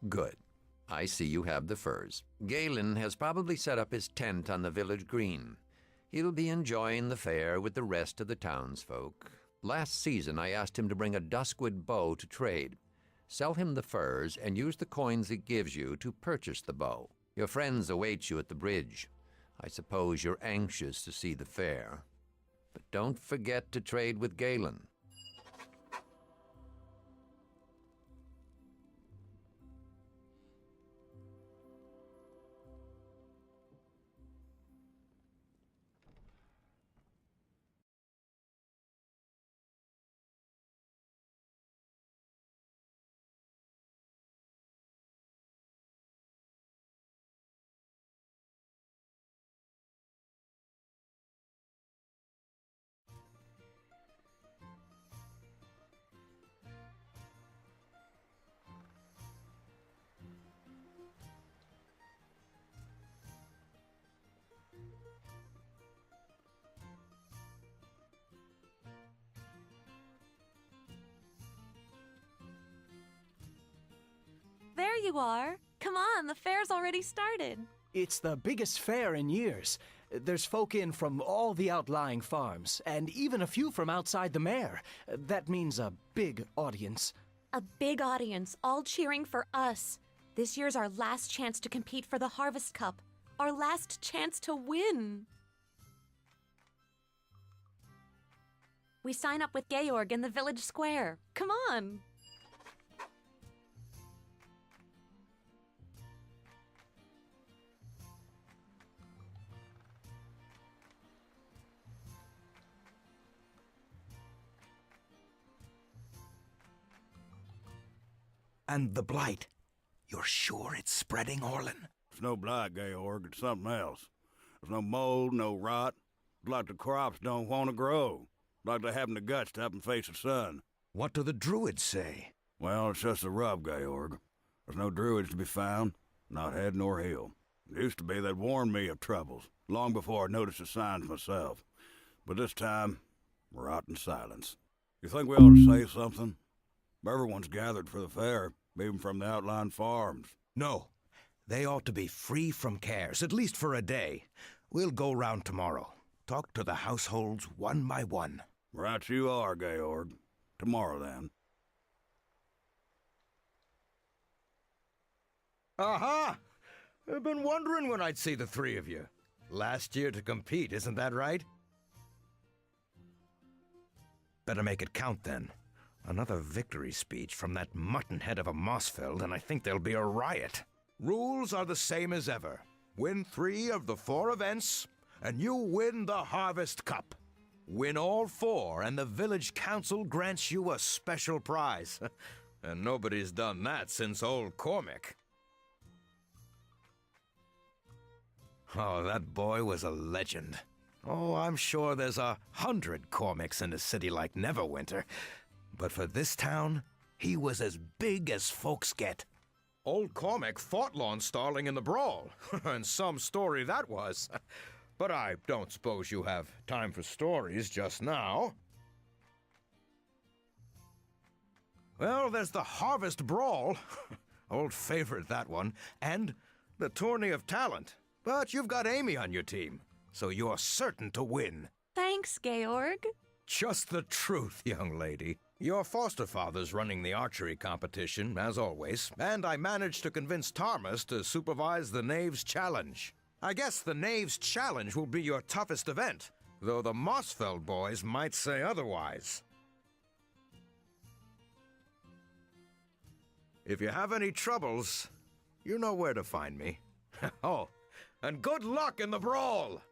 Good. I see you have the furs. Galen has probably set up his tent on the village green. He'll be enjoying the fair with the rest of the townsfolk. Last season, I asked him to bring a duskwood bow to trade. Sell him the furs and use the coins it gives you to purchase the bow. Your friends await you at the bridge. I suppose you're anxious to see the fair. But don't forget to trade with Galen. There you are. Come on, the fair's already started. It's the biggest fair in years. There's folk in from all the outlying farms, and even a few from outside the mare. That means a big audience. A big audience, all cheering for us. This year's our last chance to compete for the Harvest Cup. Our last chance to win. We sign up with Georg in the village square. Come on. And the blight. You're sure it's spreading, Orlin? It's no blight, Georg. It's something else. There's no mold, no rot. It's like the crops don't want to grow. Like they haven't the guts to up and face the sun. What do the druids say? Well, it's just a rub, Georg. There's no druids to be found, not head nor heel. It used to be they'd warned me of troubles, long before I noticed the signs myself. But this time, rot and silence. You think we ought to say something? Everyone's gathered for the fair, even from the outlying farms. No. They ought to be free from cares, at least for a day. We'll go round tomorrow. Talk to the households one by one. Right you are, Georg. Tomorrow, then. Aha! I've been wondering when I'd see the three of you. Last year to compete, isn't that right? Better make it count, then. Another victory speech from that muttonhead of a Mossfeld, and I think there'll be a riot. Rules are the same as ever. Win 3 of the 4 events, and you win the Harvest Cup. Win all 4, and the village council grants you a special prize. And nobody's done that since old Cormac. Oh, that boy was a legend. Oh, I'm sure there's 100 Cormacs in a city like Neverwinter. But for this town, he was as big as folks get. Old Cormac fought Lon Starling in the brawl, and some story that was. But I don't suppose you have time for stories just now. Well, there's the Harvest Brawl. Old favorite, that one. And the Tourney of Talent. But you've got Amy on your team, so you're certain to win. Thanks, Georg. Just the truth, young lady. Your foster father's running the archery competition, as always, and I managed to convince Thomas to supervise the Knaves Challenge. I guess the Knaves Challenge will be your toughest event, though the Mossfeld boys might say otherwise. If you have any troubles, you know where to find me. Oh, and good luck in the brawl!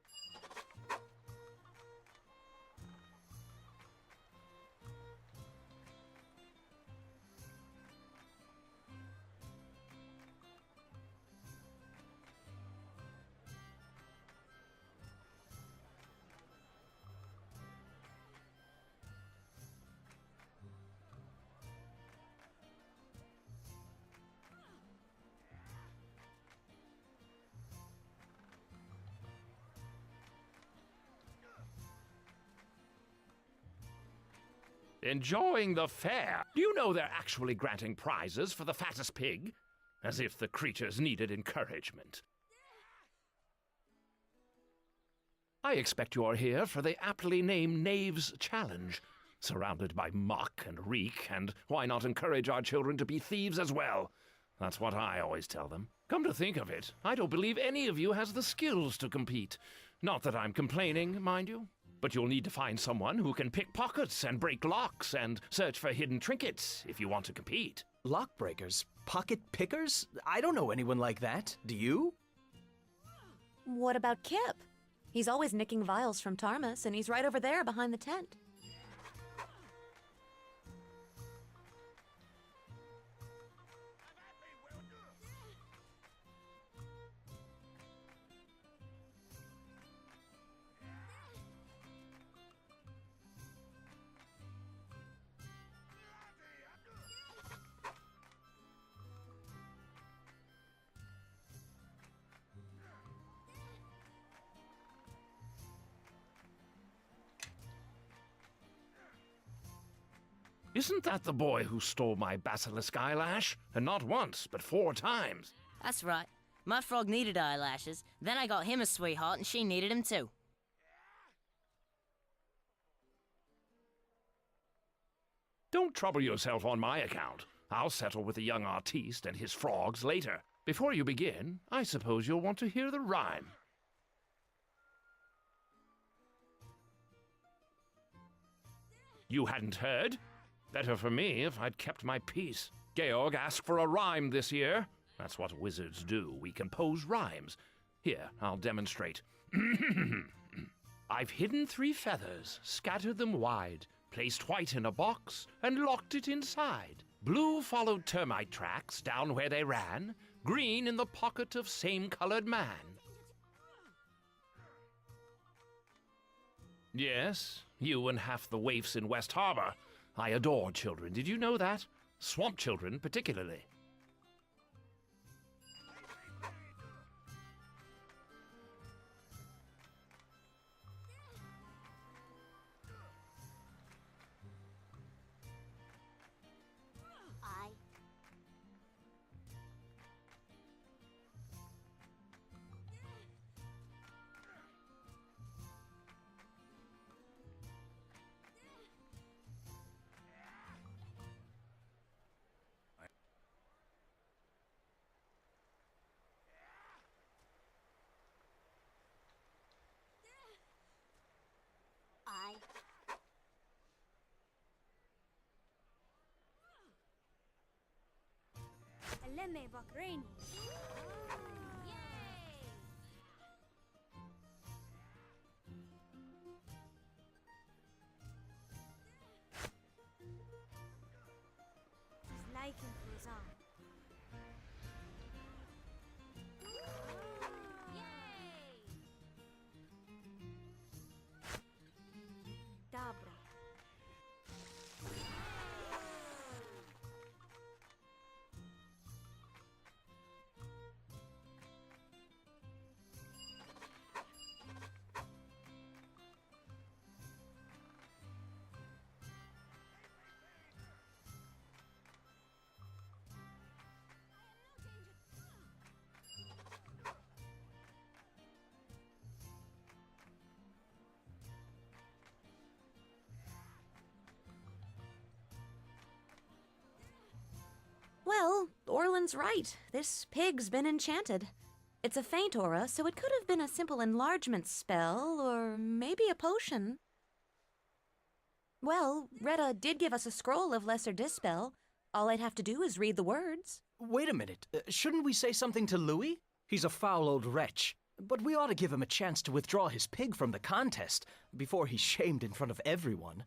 Enjoying the fair. Do you know they're actually granting prizes for the fattest pig? as if the creatures needed encouragement. I expect you are here for the aptly named Knave's Challenge, surrounded by muck and reek, and why not encourage our children to be thieves as well? That's what I always tell them. Come to think of it, I don't believe any of you has the skills to compete. Not that I'm complaining, mind you. But you'll need to find someone who can pick pockets and break locks and search for hidden trinkets if you want to compete. Lock breakers? Pocket pickers? I don't know anyone like that. Do you? What about Kip? He's always nicking vials from Tarmus, and he's right over there behind the tent. Isn't that the boy who stole my basilisk eyelash? And not once, but 4 times. That's right. My frog needed eyelashes, then I got him a sweetheart and she needed him too. Don't trouble yourself on my account. I'll settle with the young artiste and his frogs later. Before you begin, I suppose you'll want to hear the rhyme. You hadn't heard? Better for me if I'd kept my peace. Georg asked for a rhyme this year. That's what wizards do. We compose rhymes. Here, I'll demonstrate. I've hidden 3 feathers, scattered them wide, placed white in a box, and locked it inside. Blue followed termite tracks down where they ran, green in the pocket of same-colored man. Yes, you and half the waifs in West Harbor. I adore children. Did you know that? Swamp children, particularly. Lemme Bakrini. He's liking Fuzan. Dabra. Well, Orland's right. This pig's been enchanted. It's a faint aura, so it could have been a simple enlargement spell, or maybe a potion. Well, Retta did give us a scroll of Lesser Dispel. All I'd have to do is read the words. Wait a minute. Shouldn't we say something to Louis? He's a foul old wretch. But we ought to give him a chance to withdraw his pig from the contest before he's shamed in front of everyone.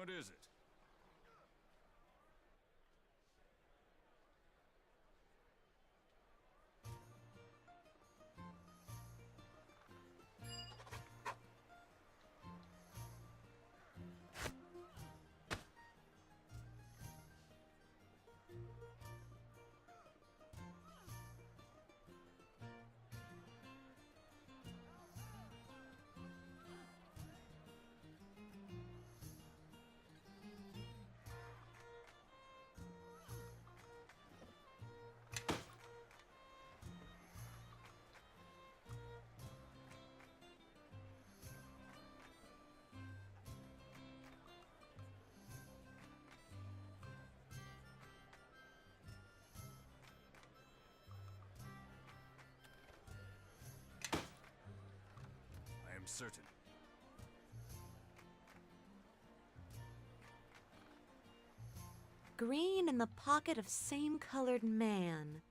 What is it? I am certain. Green in the pocket of same-colored man.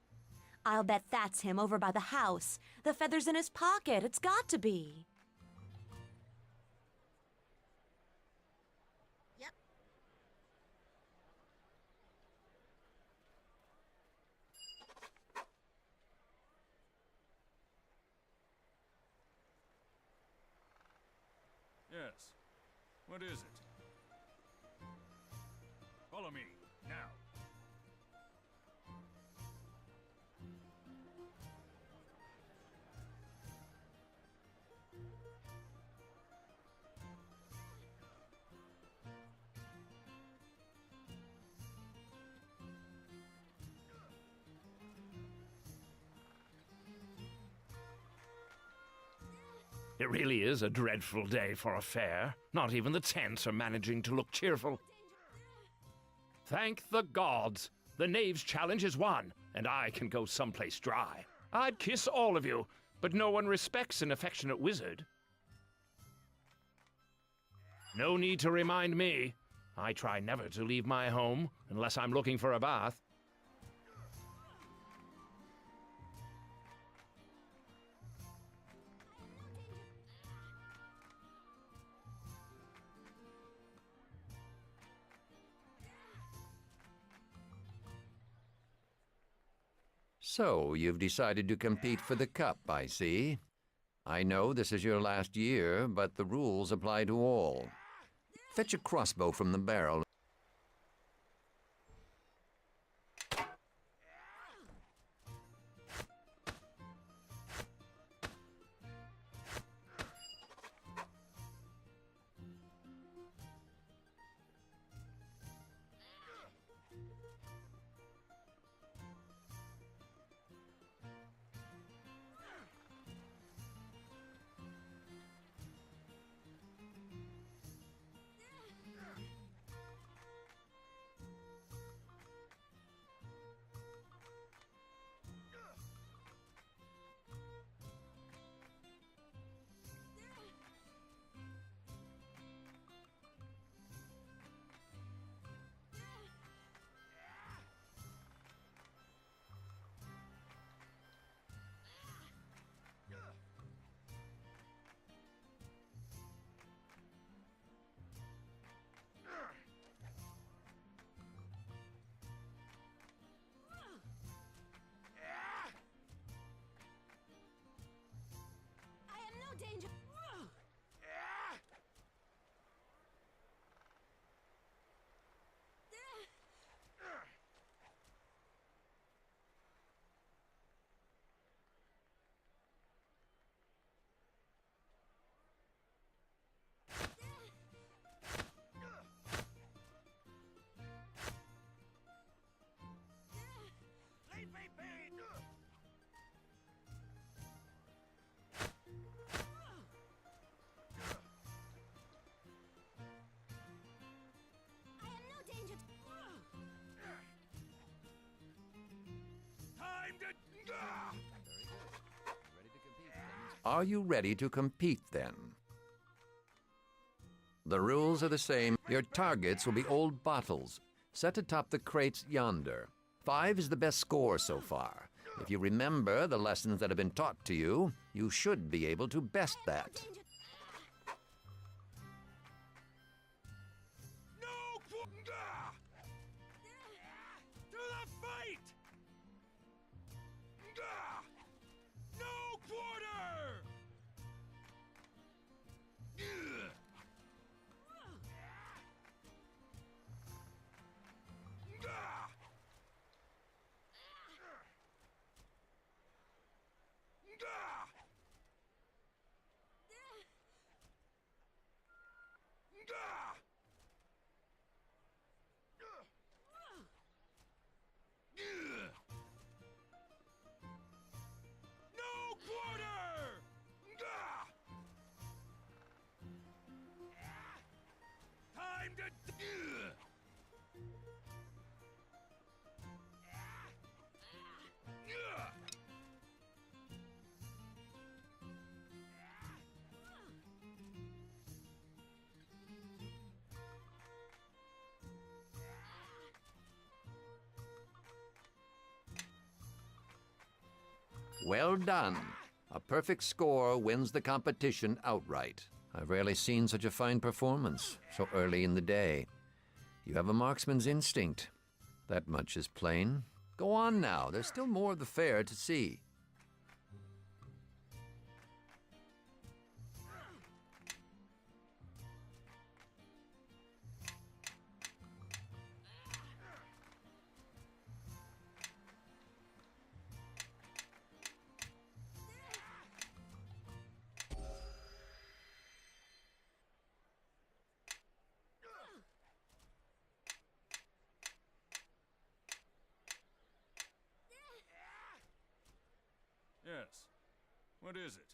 I'll bet that's him over by the house. The feather's in his pocket. It's got to be. Yep. Yes. What is it? Follow me, now. It really is a dreadful day for a fair. Not even the tents are managing to look cheerful. Thank the gods! The knave's challenge is won, and I can go someplace dry. I'd kiss all of you, but no one respects an affectionate wizard. No need to remind me. I try never to leave my home unless I'm looking for a bath. So, you've decided to compete for the cup, I see. I know this is your last year, but the rules apply to all. Fetch a crossbow from the barrel. Danger. Are you ready to compete, then? The rules are the same. Your targets will be old bottles, set atop the crates yonder. 5 is the best score so far. If you remember the lessons that have been taught to you, you should be able to best that. No! Well done. A perfect score wins the competition outright. I've rarely seen such a fine performance so early in the day. You have a marksman's instinct. That much is plain. Go on now. There's still more of the fair to see. Yes. What is it?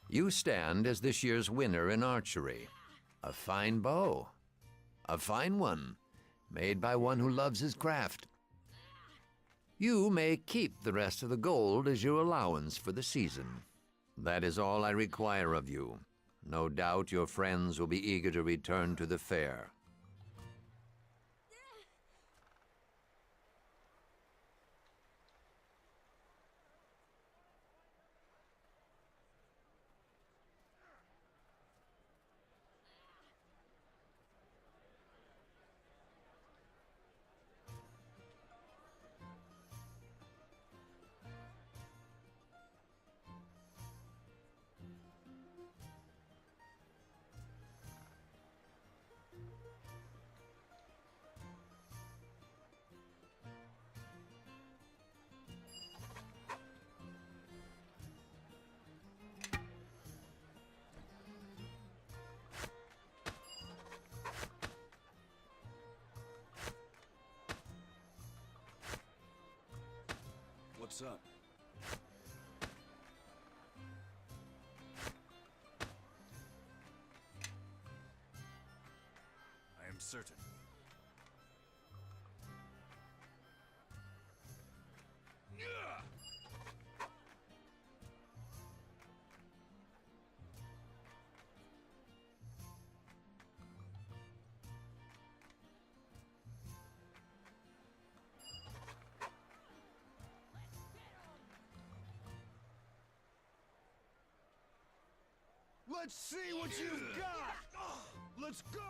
You stand as this year's winner in archery. A fine bow. A fine one, made by one who loves his craft. You may keep the rest of the gold as your allowance for the season. That is all I require of you. No doubt your friends will be eager to return to the fair. What's up? I am certain. Let's see what you've got! Let's go!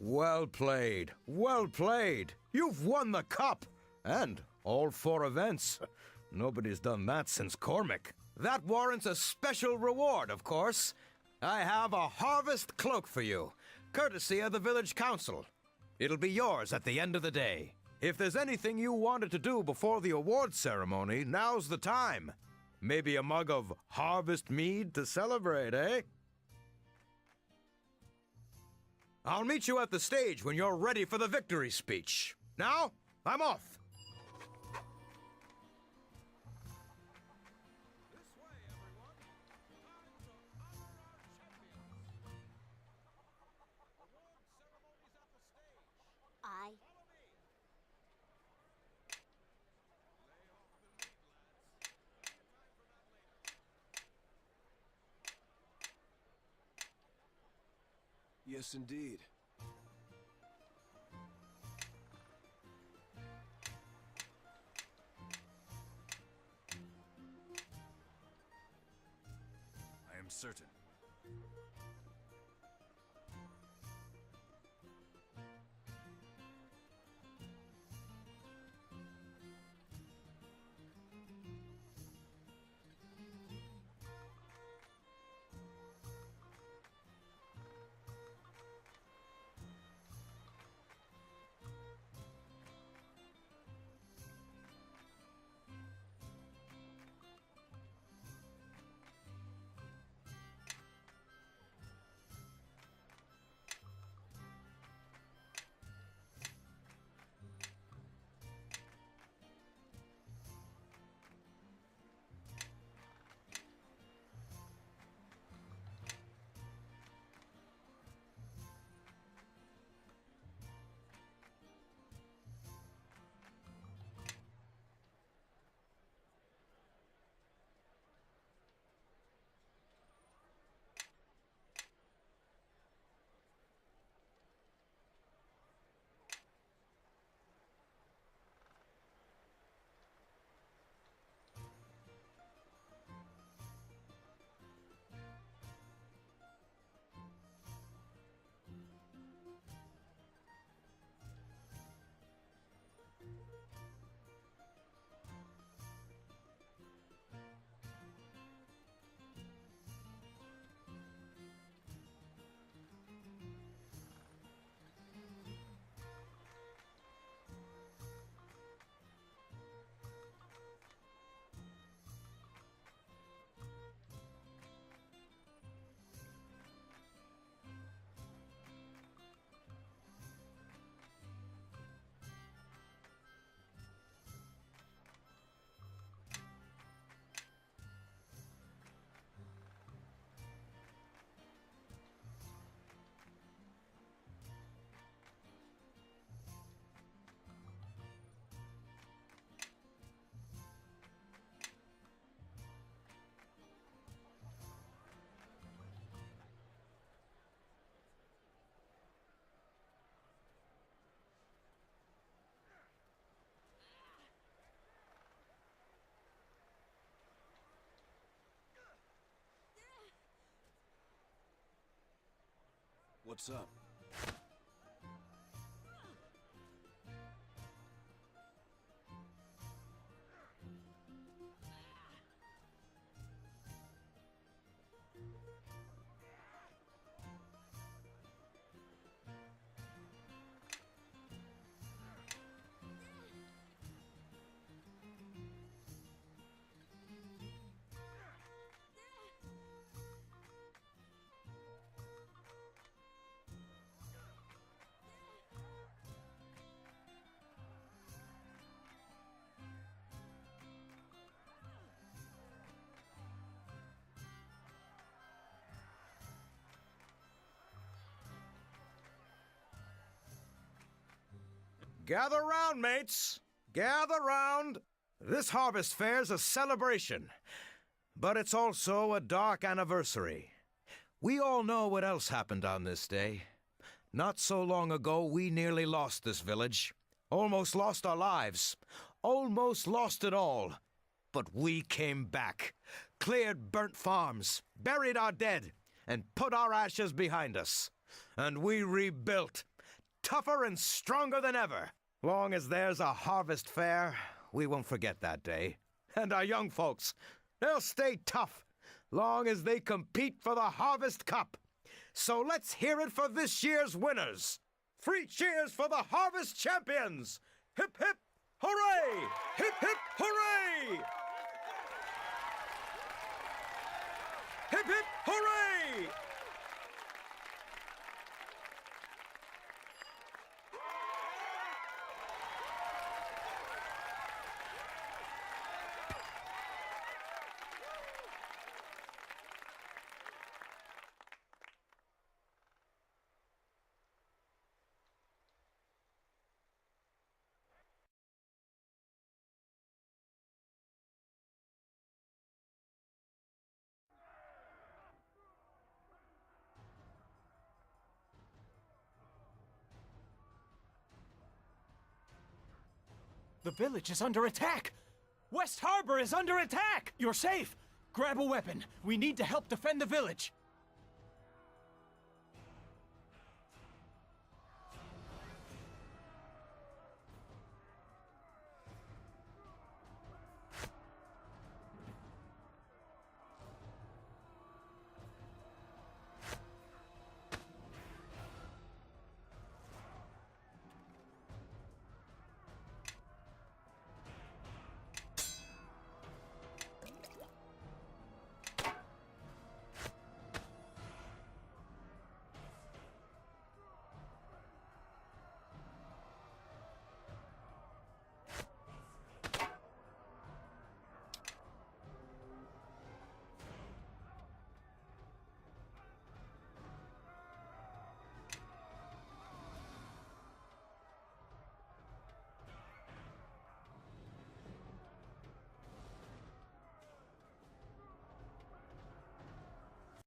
Well played. Well played. You've won the cup. And all 4 events. Nobody's done that since Cormac. That warrants a special reward, of course. I have a harvest cloak for you, courtesy of the village council. It'll be yours at the end of the day. If there's anything you wanted to do before the award ceremony, now's the time. Maybe a mug of harvest mead to celebrate, eh? I'll meet you at the stage when you're ready for the victory speech. Now, I'm off. I. Yes, indeed. I am certain. What's up? Gather round, mates. Gather round. This harvest fair's a celebration, but it's also a dark anniversary. We all know what else happened on this day. Not so long ago, we nearly lost this village. Almost lost our lives. Almost lost it all. But we came back, cleared burnt farms, buried our dead, and put our ashes behind us. And we rebuilt, tougher and stronger than ever. Long as there's a harvest fair, we won't forget that day. And our young folks, they'll stay tough, long as they compete for the Harvest Cup. So let's hear it for this year's winners. 3 cheers for the Harvest Champions! Hip, hip, hooray! Hip, hip, hooray! Hip, hip, hooray! The village is under attack! West Harbor is under attack! You're safe! Grab a weapon. We need to help defend the village.